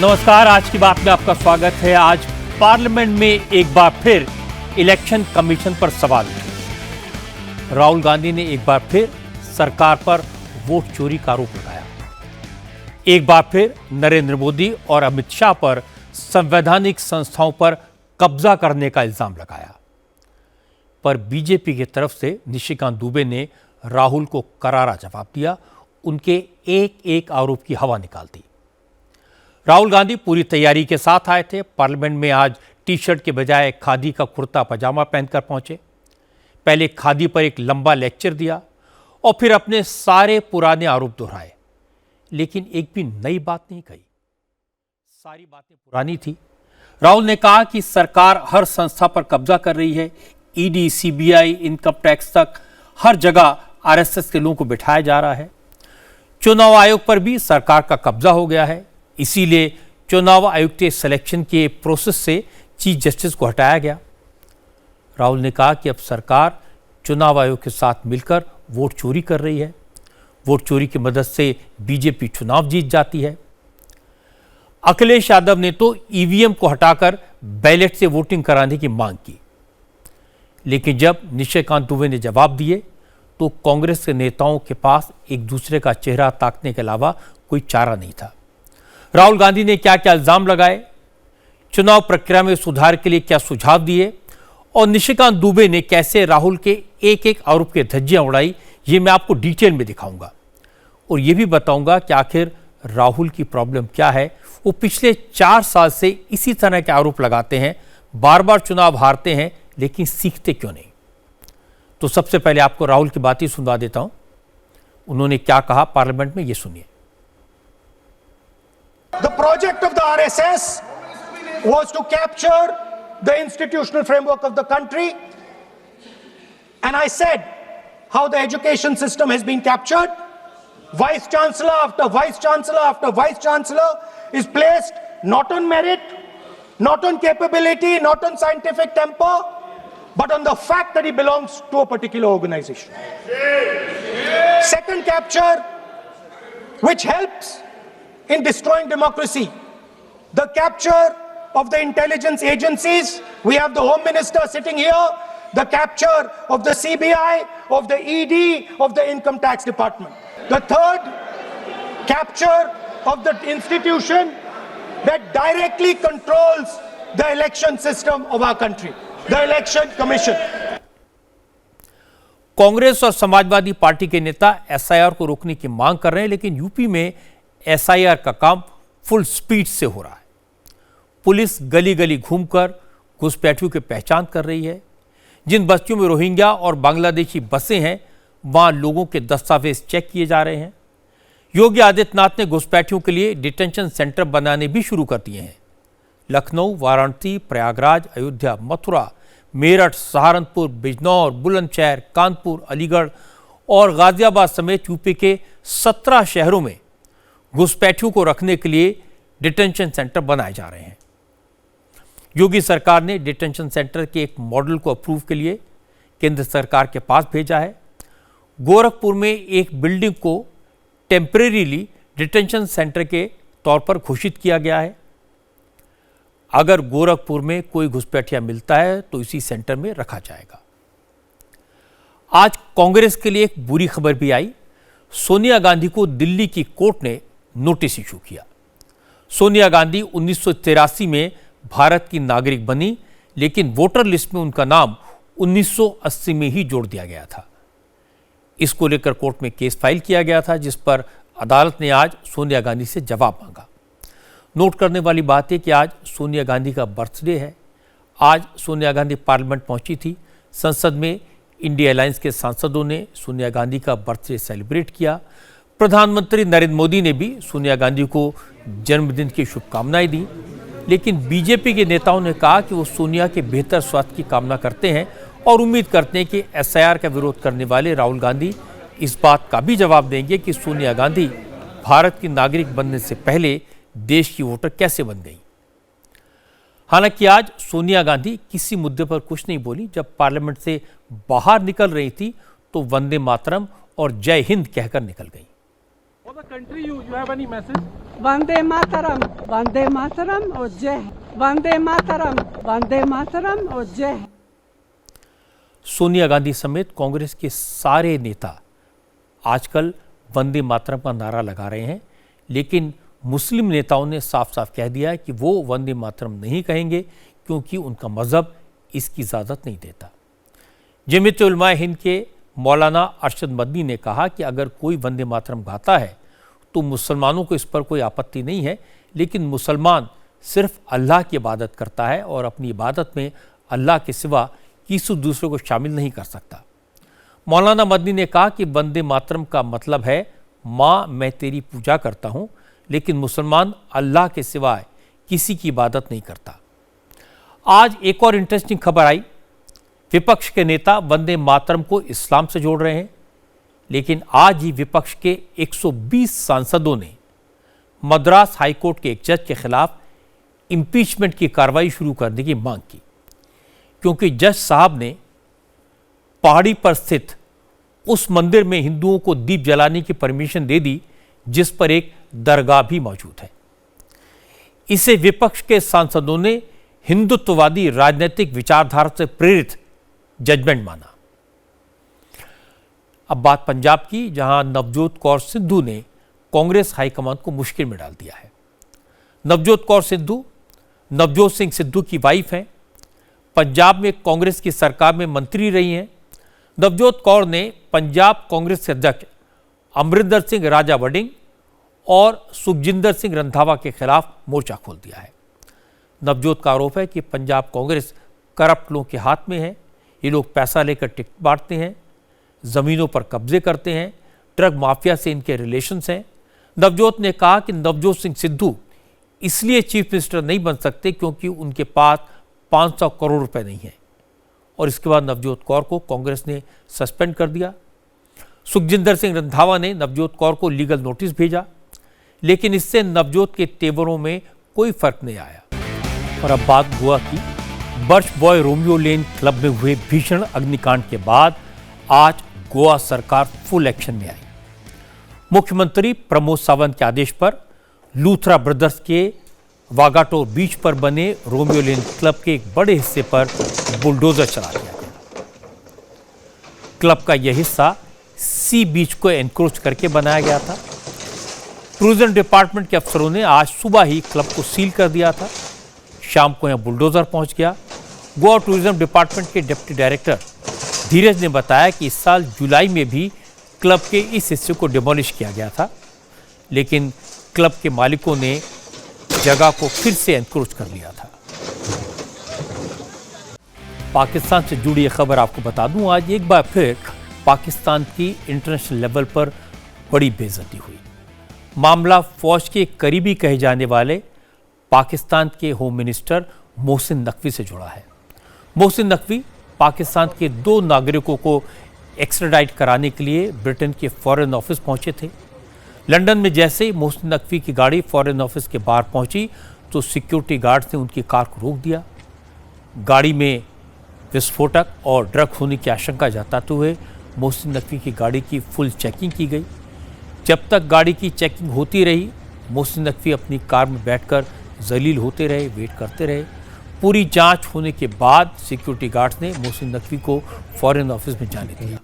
नमस्कार, आज की बात में आपका स्वागत है। आज पार्लियामेंट में एक बार फिर इलेक्शन कमीशन पर सवाल उठे। राहुल गांधी ने एक बार फिर सरकार पर वोट चोरी का आरोप लगाया। एक बार फिर नरेंद्र मोदी और अमित शाह पर संवैधानिक संस्थाओं पर कब्जा करने का इल्जाम लगाया। पर बीजेपी की तरफ से निशिकांत दुबे ने राहुल को करारा जवाब दिया, उनके एक एक आरोप की हवा निकाल दी। राहुल गांधी पूरी तैयारी के साथ आए थे। पार्लियामेंट में आज टी शर्ट के बजाय खादी का कुर्ता पजामा पहनकर पहुंचे। पहले खादी पर एक लंबा लेक्चर दिया और फिर अपने सारे पुराने आरोप दोहराए, लेकिन एक भी नई बात नहीं कही। सारी बातें पुरानी थी। राहुल ने कहा कि सरकार हर संस्था पर कब्जा कर रही है। ईडी, सीबीआई, इनकम टैक्स तक हर जगह आरएसएस के लोगों को बिठाया जा रहा है। चुनाव आयोग पर भी सरकार का कब्जा हो गया है, इसीलिए चुनाव आयोग के सिलेक्शन के प्रोसेस से चीफ जस्टिस को हटाया गया। राहुल ने कहा कि अब सरकार चुनाव आयोग के साथ मिलकर वोट चोरी कर रही है। वोट चोरी की मदद से बीजेपी चुनाव जीत जाती है। अखिलेश यादव ने तो ईवीएम को हटाकर बैलेट से वोटिंग कराने की मांग की, लेकिन जब निशिकांत दुबे ने जवाब दिए तो कांग्रेस के नेताओं के पास एक दूसरे का चेहरा ताकने के अलावा कोई चारा नहीं था। राहुल गांधी ने क्या क्या इल्जाम लगाए, चुनाव प्रक्रिया में सुधार के लिए क्या सुझाव दिए और निशिकांत दुबे ने कैसे राहुल के एक एक आरोप के धज्जियां उड़ाई, ये मैं आपको डिटेल में दिखाऊंगा। और ये भी बताऊंगा कि आखिर राहुल की प्रॉब्लम क्या है। वो पिछले 4 साल से इसी तरह के आरोप लगाते हैं, बार बार चुनाव हारते हैं, लेकिन सीखते क्यों नहीं। तो सबसे पहले आपको राहुल की बात ही सुनवा देता हूं। उन्होंने क्या कहा पार्लियामेंट में, ये सुनिए। The project of the RSS was to capture the institutional framework of the country, and I said how the education system has been captured. Vice Chancellor after Vice Chancellor after Vice Chancellor is placed not on merit, not on capability, not on scientific temper, but on the fact that he belongs to a particular organization. Second capture, which helps in destroying democracy, the capture of the intelligence agencies. We have the Home Minister sitting here. The capture of the CBI, of the ED, of the Income Tax Department. The third capture of the institution that directly controls the election system of our country, the Election Commission. Congress और Samajwadi party के नेता SIR को रोकने की मांग कर रहे हैं, लेकिन यूपी में एसआईआर का काम फुल स्पीड से हो रहा है। पुलिस गली गली घूमकर घुसपैठियों की पहचान कर रही है। जिन बस्तियों में रोहिंग्या और बांग्लादेशी बसें हैं, वहां लोगों के दस्तावेज चेक किए जा रहे हैं। योगी आदित्यनाथ ने घुसपैठियों के लिए डिटेंशन सेंटर बनाने भी शुरू कर दिए हैं। लखनऊ, वाराणसी, प्रयागराज, अयोध्या, मथुरा, मेरठ, सहारनपुर, बिजनौर, बुलंदशहर, कानपुर, अलीगढ़ और गाजियाबाद समेत यूपी के 17 शहरों में घुसपैठियों को रखने के लिए डिटेंशन सेंटर बनाए जा रहे हैं। योगी सरकार ने डिटेंशन सेंटर के एक मॉडल को अप्रूव के लिए केंद्र सरकार के पास भेजा है। गोरखपुर में एक बिल्डिंग को टेम्परेरीली डिटेंशन सेंटर के तौर पर घोषित किया गया है। अगर गोरखपुर में कोई घुसपैठिया मिलता है तो इसी सेंटर में रखा जाएगा। आज कांग्रेस के लिए एक बुरी खबर भी आई। सोनिया गांधी को दिल्ली की कोर्ट ने नोटिस इशू किया। सोनिया गांधी 1983 में भारत की नागरिक बनी, लेकिन वोटर लिस्ट में उनका नाम 1980 में ही जोड़ दिया गया था। इसको लेकर कोर्ट में केस फाइल किया गया था, जिस पर अदालत ने आज सोनिया गांधी से जवाब मांगा। नोट करने वाली बात है कि आज सोनिया गांधी का बर्थडे है। आज सोनिया गांधी पार्लियामेंट पहुंची थी। संसद में इंडिया अलायंस के सांसदों ने सोनिया गांधी का बर्थडे सेलिब्रेट किया। प्रधानमंत्री नरेंद्र मोदी ने भी सोनिया गांधी को जन्मदिन की शुभकामनाएं दी, लेकिन बीजेपी के नेताओं ने कहा कि वो सोनिया के बेहतर स्वास्थ्य की कामना करते हैं और उम्मीद करते हैं कि एसआईआर का विरोध करने वाले राहुल गांधी इस बात का भी जवाब देंगे कि सोनिया गांधी भारत की नागरिक बनने से पहले देश की वोटर कैसे बन गई। हालांकि आज सोनिया गांधी किसी मुद्दे पर कुछ नहीं बोली। जब पार्लियामेंट से बाहर निकल रही थी तो वंदे मातरम और जय हिंद कहकर निकल गई। For the country, you have any message? Vande Mataram और जय वंदे मातरम और जय। सोनिया गांधी समेत कांग्रेस के सारे नेता आजकल वंदे मातरम का नारा लगा रहे हैं, लेकिन मुस्लिम नेताओं ने साफ साफ कह दिया है कि वो वंदे मातरम नहीं कहेंगे क्योंकि उनका मजहब इसकी इजाज़त नहीं देता। जमीयत उलमाए हिंद के मौलाना अरशद मदनी ने कहा कि अगर कोई वंदे मातरम गाता है तो मुसलमानों को इस पर कोई आपत्ति नहीं है, लेकिन मुसलमान सिर्फ अल्लाह की इबादत करता है और अपनी इबादत में अल्लाह के सिवा किसी दूसरे को शामिल नहीं कर सकता। मौलाना मदनी ने कहा कि वंदे मातरम का मतलब है माँ मैं तेरी पूजा करता हूँ, लेकिन मुसलमान अल्लाह के सिवाय किसी की इबादत नहीं करता। आज एक और इंटरेस्टिंग खबर आई। विपक्ष के नेता वंदे मातरम को इस्लाम से जोड़ रहे हैं, लेकिन आज ही विपक्ष के 120 सांसदों ने मद्रास हाईकोर्ट के एक जज के खिलाफ इम्पीचमेंट की कार्रवाई शुरू करने की मांग की, क्योंकि जज साहब ने पहाड़ी पर स्थित उस मंदिर में हिंदुओं को दीप जलाने की परमिशन दे दी जिस पर एक दरगाह भी मौजूद है। इसे विपक्ष के सांसदों ने हिंदुत्ववादी राजनीतिक विचारधारा से प्रेरित जजमेंट माना। अब बात पंजाब की, जहां नवजोत कौर सिद्धू ने कांग्रेस हाईकमान को मुश्किल में डाल दिया है। नवजोत कौर सिद्धू नवजोत सिंह सिद्धू की वाइफ हैं, पंजाब में कांग्रेस की सरकार में मंत्री रही हैं। नवजोत कौर ने पंजाब कांग्रेस के अध्यक्ष अमरिंदर सिंह राजा वडिंग और सुखजिंदर सिंह रंधावा के खिलाफ मोर्चा खोल दिया है। नवजोत का आरोप है कि पंजाब कांग्रेस करप्ट लोगों के हाथ में है। ये लोग पैसा लेकर टिकट बांटते हैं, ज़मीनों पर कब्जे करते हैं, ड्रग माफिया से इनके रिलेशंस हैं। नवजोत ने कहा कि नवजोत सिंह सिद्धू इसलिए चीफ मिनिस्टर नहीं बन सकते क्योंकि उनके पास 500 करोड़ रुपए नहीं है, और इसके बाद नवजोत कौर को कांग्रेस ने सस्पेंड कर दिया। सुखजिंदर सिंह रंधावा ने नवजोत कौर को लीगल नोटिस भेजा, लेकिन इससे नवजोत के तेवरों में कोई फर्क नहीं आया। और अब बात गोवा की। Birch boy Romeo Lane club में हुए भीषण अग्निकांड के बाद आज गोवा सरकार फुल एक्शन में आई। मुख्यमंत्री प्रमोद सावंत के आदेश पर लूथरा ब्रदर्स के वागाटोर बीच पर बने रोमियो लेन क्लब के एक बड़े हिस्से पर बुलडोजर चला दिया गया। क्लब का यह हिस्सा सी बीच को एनक्रोच करके बनाया गया था। टूरिज्म डिपार्टमेंट के अफसरों ने आज सुबह ही क्लब को सील कर दिया था। शाम को यहां बुलडोजर पहुंच गया। गोवा टूरिज्म डिपार्टमेंट के डिप्टी डायरेक्टर धीरज ने बताया कि इस साल जुलाई में भी क्लब के इस हिस्से को डिमोलिश किया गया था, लेकिन क्लब के मालिकों ने जगह को फिर से एनक्रोच कर लिया था। पाकिस्तान से जुड़ी एक खबर आपको बता दूं, आज एक बार फिर पाकिस्तान की इंटरनेशनल लेवल पर बड़ी बेइज्जती हुई। मामला फौज के करीबी कहे जाने वाले पाकिस्तान के होम मिनिस्टर मोहसिन नकवी से जुड़ा है। मोहसिन नकवी पाकिस्तान के 2 नागरिकों को एक्स्ट्राडाइट कराने के लिए ब्रिटेन के फॉरेन ऑफिस पहुंचे थे। लंदन में जैसे ही मोहसिन नकवी की गाड़ी फॉरेन ऑफिस के बाहर पहुंची तो सिक्योरिटी गार्ड्स ने उनकी कार को रोक दिया। गाड़ी में विस्फोटक और ड्रग होने की आशंका जताते हुए मोहसिन नकवी की गाड़ी की फुल चेकिंग की गई। जब तक गाड़ी की चेकिंग होती रही, मोहसिन नकवी अपनी कार में बैठकर जलील होते रहे, वेट करते रहे। पूरी जांच होने के बाद सिक्योरिटी गार्ड्स ने मोहसिन नकवी को फॉरेन ऑफिस में जाने दिया।